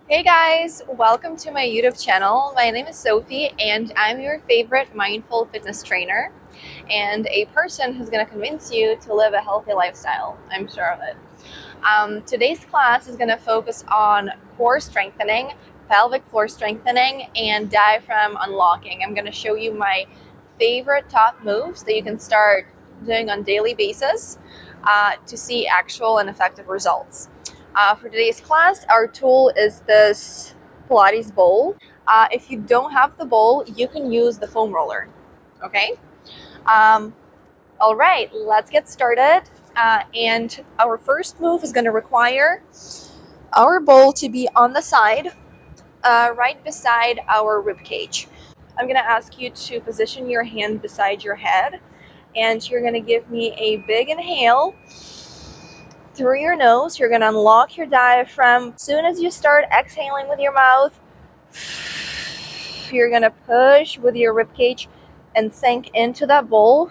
Hey guys, welcome to my YouTube channel. My name is Sophie and I'm your favorite mindful fitness trainer and a person who's going to convince you to live a healthy lifestyle. I'm sure of it. Today's class is going to focus on core strengthening, pelvic floor strengthening, and diaphragm unlocking. I'm going to show you my favorite top moves that you can start doing on a daily basis to see actual and effective results. For today's class, our tool is this Pilates bowl. If you don't have the bowl, you can use the foam roller. Okay? All right, let's get started. And our first move is going to require our bowl to be on the side, right beside our rib cage. I'm going to ask you to position your hand beside your head, and you're going to give me a big inhale through your nose. You're going to unlock your diaphragm. As soon as you start exhaling with your mouth, you're going to push with your ribcage and sink into that bowl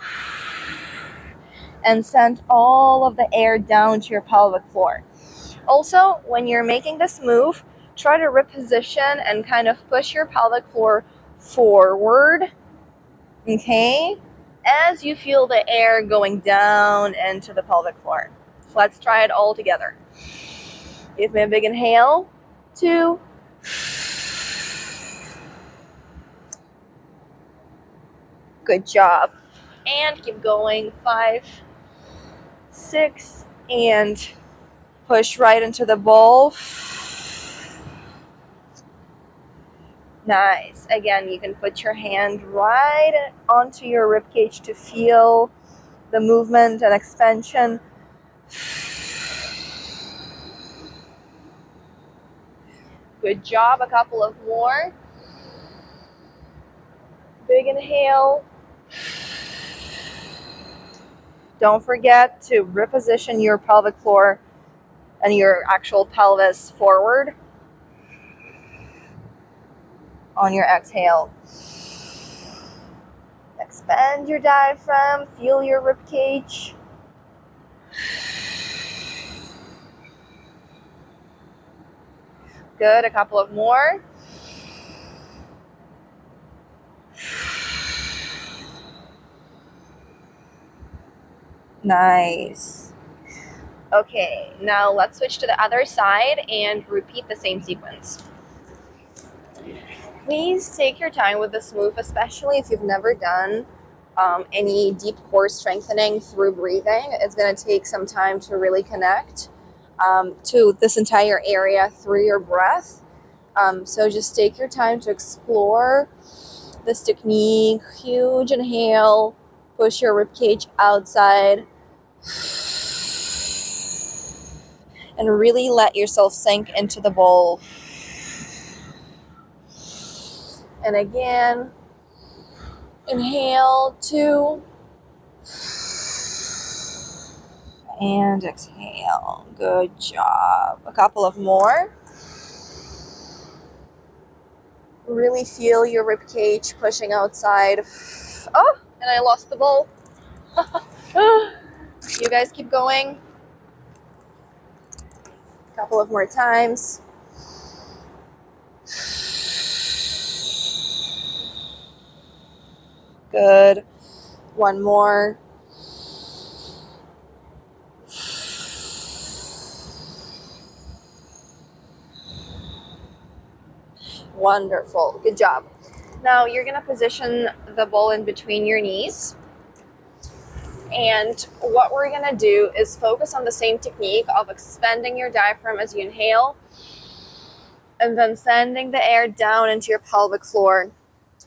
and send all of the air down to your pelvic floor. Also, when you're making this move, try to reposition and kind of push your pelvic floor forward, okay, as you feel the air going down into the pelvic floor. Let's try it all together. Give me a big inhale. 2. Good job. And keep going. 5, 6, and push right into the bowl. Nice. Again, you can put your hand right onto your ribcage to feel the movement and expansion. Good job. A couple of more. Big inhale. Don't forget to reposition your pelvic floor and your actual pelvis forward on your exhale. Expand your diaphragm. Feel your ribcage. Good. A couple of more. Nice. Okay, now let's switch to the other side and repeat the same sequence. Please take your time with this move, especially if you've never done any deep core strengthening through breathing. It's going to take some time to really connect to this entire area through your breath. So just take your time to explore this technique. Huge inhale, push your ribcage outside, and really let yourself sink into the bowl. And again, inhale, 2, and exhale. Good job. A couple of more. Really feel your ribcage pushing outside. Oh, and I lost the bowl. You guys keep going. A couple of more times. Good. One more. Wonderful. Good job. Now you're going to position the bowl in between your knees. And what we're going to do is focus on the same technique of expanding your diaphragm as you inhale and then sending the air down into your pelvic floor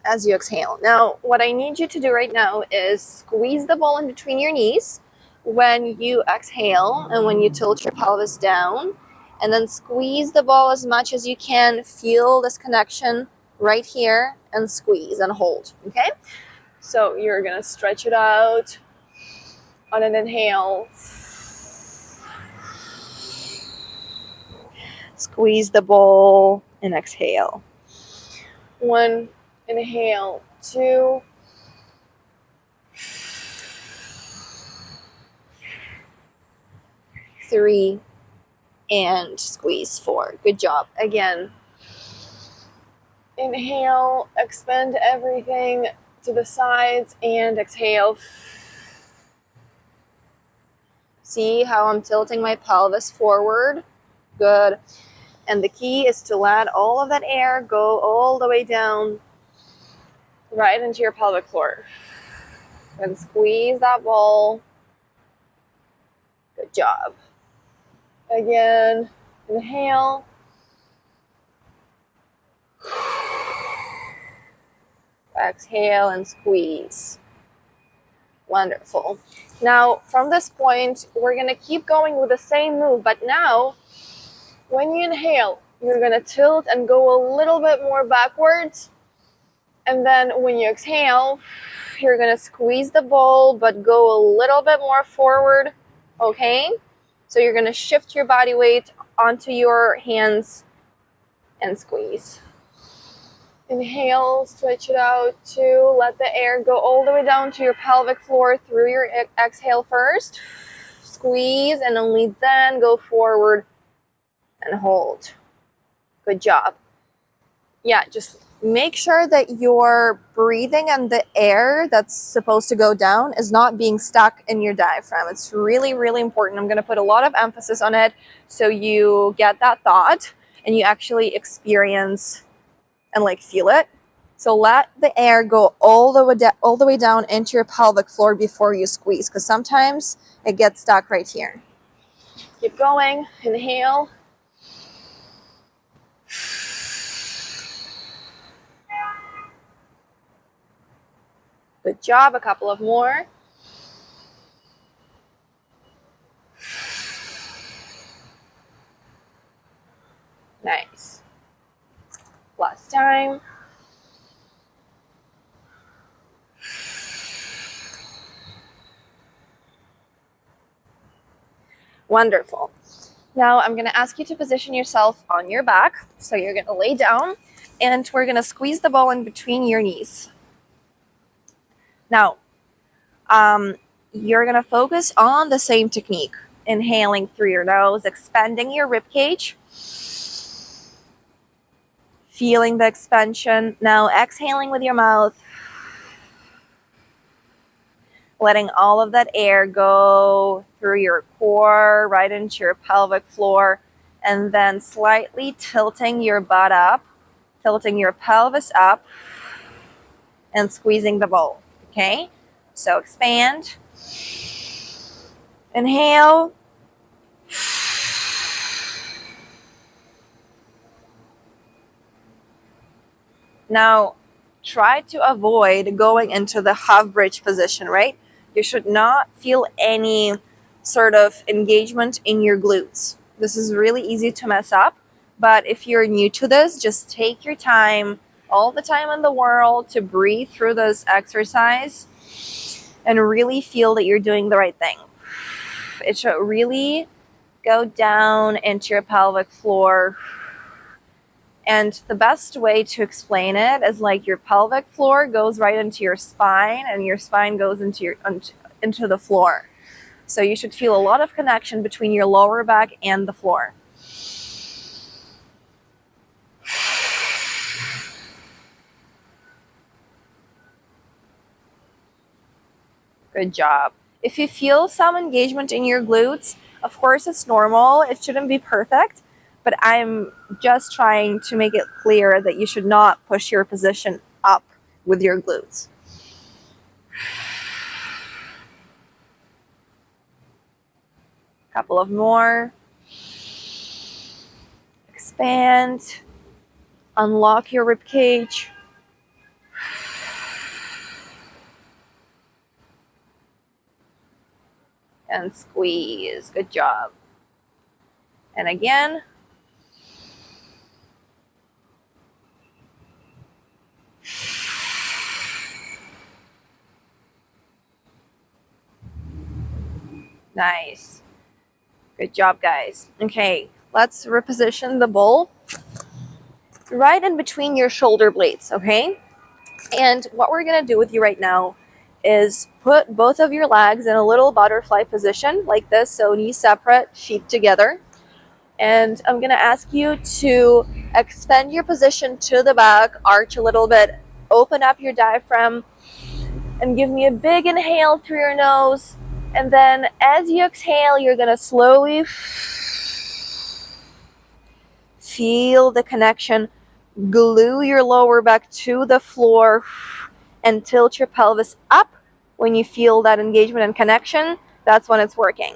as you exhale. Now, what I need you to do right now is squeeze the bowl in between your knees when you exhale and when you tilt your pelvis down, and then squeeze the ball as much as you can. Feel this connection right here and squeeze and hold, okay? So you're gonna stretch it out on an inhale. Squeeze the bowl and exhale. 1, inhale, 2, 3, and squeeze 4. Good job. Again, inhale, expand everything to the sides, and exhale. See how I'm tilting my pelvis forward? Good. And the key is to let all of that air go all the way down right into your pelvic floor. And squeeze that ball. Good job. Again, inhale. Exhale and squeeze. Wonderful. Now, from this point, we're going to keep going with the same move, but now, when you inhale, you're going to tilt and go a little bit more backwards. And then when you exhale, you're going to squeeze the ball, but go a little bit more forward. Okay? So you're going to shift your body weight onto your hands and squeeze. Inhale, stretch it out. 2, let the air go all the way down to your pelvic floor through your exhale first. Squeeze and only then go forward and hold. Good job. Yeah, just make sure that your breathing and the air that's supposed to go down is not being stuck in your diaphragm. It's really, really important. I'm going to put a lot of emphasis on it so you get that thought and you actually experience and like feel it. So let the air go all the way down into your pelvic floor before you squeeze, because sometimes it gets stuck right here. Keep going. Inhale. Good job. A couple of more. Nice. Last time. Wonderful. Now I'm going to ask you to position yourself on your back. So you're going to lay down and we're going to squeeze the ball in between your knees. Now, you're going to focus on the same technique. Inhaling through your nose, expanding your ribcage. Feeling the expansion. Now exhaling with your mouth. Letting all of that air go through your core, right into your pelvic floor, and then slightly tilting your butt up, tilting your pelvis up, and squeezing the bowl. Okay? So expand. Inhale. Now, try to avoid going into the half bridge position, right? You should not feel any sort of engagement in your glutes. This is really easy to mess up, but if you're new to this, just take your time, all the time in the world, to breathe through this exercise and really feel that you're doing the right thing. It should really go down into your pelvic floor. And the best way to explain it is like your pelvic floor goes right into your spine and your spine goes into the floor. So you should feel a lot of connection between your lower back and the floor. Good job. If you feel some engagement in your glutes, of course it's normal. It shouldn't be perfect. But I'm just trying to make it clear that you should not push your position up with your glutes. Couple of more. Expand. Unlock your rib cage. And squeeze. Good job. And again. Nice. Good job, guys. Okay, let's reposition the bowl right in between your shoulder blades, okay? And what we're going to do with you right now is put both of your legs in a little butterfly position like this, so knees separate, feet together. And I'm gonna ask you to extend your position to the back, arch a little bit, open up your diaphragm, and give me a big inhale through your nose. And then as you exhale, you're gonna slowly feel the connection. Glue your lower back to the floor and tilt your pelvis up. When you feel that engagement and connection, that's when it's working.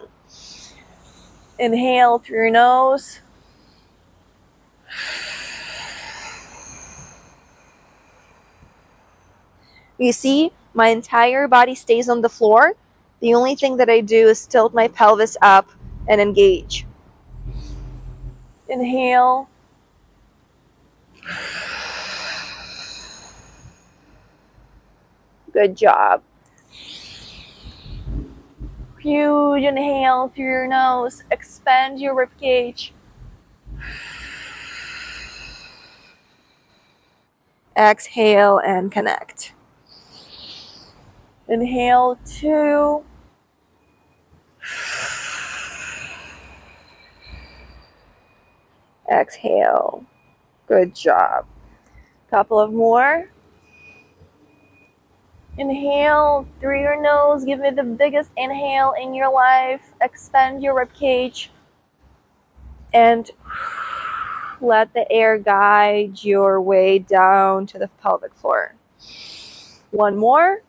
Inhale through your nose. You see, my entire body stays on the floor. The only thing that I do is tilt my pelvis up and engage. Inhale. Good job. Huge inhale through your nose. Expand your ribcage. Exhale and connect. Inhale, 2. Exhale. Good job. Couple of more. Inhale through your nose. Give me the biggest inhale in your life. Expand your ribcage. And let the air guide your way down to the pelvic floor. One more.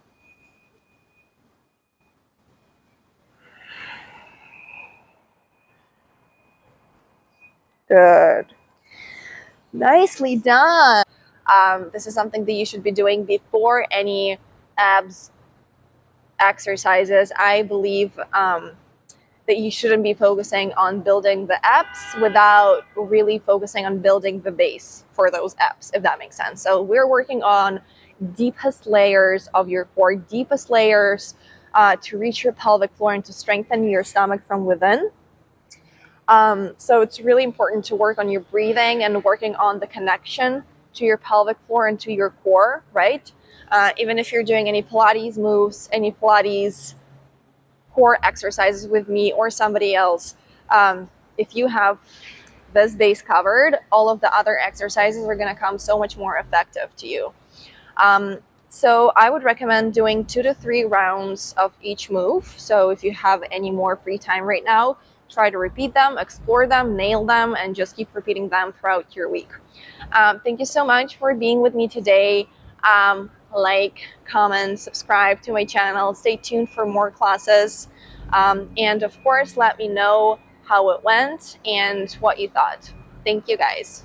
Good. Nicely done. This is something that you should be doing before any abs exercises. I believe that you shouldn't be focusing on building the abs without really focusing on building the base for those abs, if that makes sense. So we're working on deepest layers of your core, deepest layers to reach your pelvic floor and to strengthen your stomach from within. So it's really important to work on your breathing and working on the connection to your pelvic floor and to your core, right? Even if you're doing any Pilates moves, any Pilates core exercises with me or somebody else, if you have this base covered, all of the other exercises are going to come so much more effective to you. So I would recommend doing 2 to 3 rounds of each move. So if you have any more free time right now, try to repeat them, explore them, nail them, and just keep repeating them throughout your week. Thank you so much for being with me today. Like, comment, subscribe to my channel. Stay tuned for more classes. And of course, let me know how it went and what you thought. Thank you guys.